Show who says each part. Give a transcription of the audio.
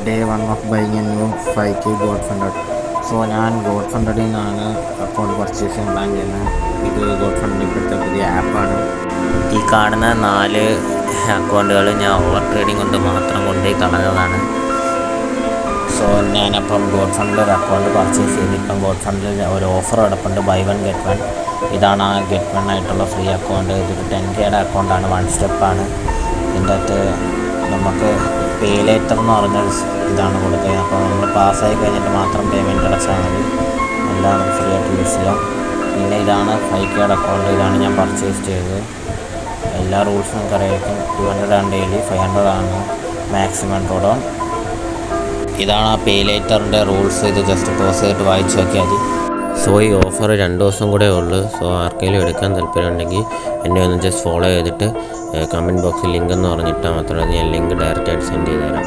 Speaker 1: Day 1 of buying A new 5K God funded. So ഞാൻ God ഫണ്ടഡിൽ നിന്നാണ് account purchase ചെയ്യാൻ plan ചെയ്യുന്നത്. ഇത് ഗോഡ് ഫണ്ടഡ് ഇപ്പോഴത്തെ പുതിയ ആപ്പാണ്. ഈ കാണുന്ന 4 അക്കൗണ്ടുകൾ ഞാൻ ഓവർ ട്രേഡിങ് കൊണ്ട് മാത്രം കൊണ്ടുപോയി കളഞ്ഞതാണ്. സോ ഞാനപ്പം ഗോഡ് ഫണ്ടിൽ ഒരു അക്കൗണ്ട് പർച്ചേസ് ചെയ്ത് ഇപ്പം ഗോഡ് ഫണ്ടിൽ ഒരു ഓഫർ കിടപ്പുണ്ട്, ബൈ 1 ഗെറ്റ് 1. ഇതാണ് ആ ഗെറ്റ് 1 ആയിട്ടുള്ള ഫ്രീ അക്കൗണ്ട്. ഇതൊരു 10Kയുടെ അക്കൗണ്ടാണ്, 1 സ്റ്റെപ്പാണ്. ഇതിൻ്റെ അകത്ത് നമുക്ക് പേ ലേറ്റർ എന്ന് പറഞ്ഞൊരു ഇതാണ് കൊടുത്തത്. അപ്പോൾ നമ്മൾ പാസ്സായി കഴിഞ്ഞിട്ട് മാത്രം പേയ്മെൻറ്റ് അടച്ചാൽ മതി, എല്ലാം നമുക്ക് ഫ്രീ ആയിട്ട് യൂസ് ചെയ്യാം. പിന്നെ ഇതാണ് 5Kയുടെ അക്കൗണ്ട്. ഇതാണ് ഞാൻ പർച്ചേസ് ചെയ്തത്. എല്ലാ റൂൾസും നമുക്കറിയാം. 200 ആണ് ഡെയിലി, 500 ആണ് മാക്സിമം ഡ്രോഡൗൺ. ഇതാണ് ആ പേ ലേറ്ററിൻ്റെ റൂൾസ്. ഇത് ജസ്റ്റ് പോസ് ചെയ്തിട്ട് വായിച്ച് നോക്കിയാൽ മതി. സോ ഈ ഓഫർ 2 ദിവസം കൂടെ ഉള്ളൂ. സോ ആർക്കെങ്കിലും എടുക്കാൻ താല്പര്യമുണ്ടെങ്കിൽ എന്നെ ഒന്ന് ജസ്റ്റ് ഫോളോ ചെയ്തിട്ട് കമൻറ്റ് ബോക്സിൽ ലിങ്ക് എന്ന് പറഞ്ഞിട്ടാൽ മാത്രമേ ഞാൻ ലിങ്ക് ഡയറക്റ്റായിട്ട് സെൻഡ് ചെയ്ത് തരാം.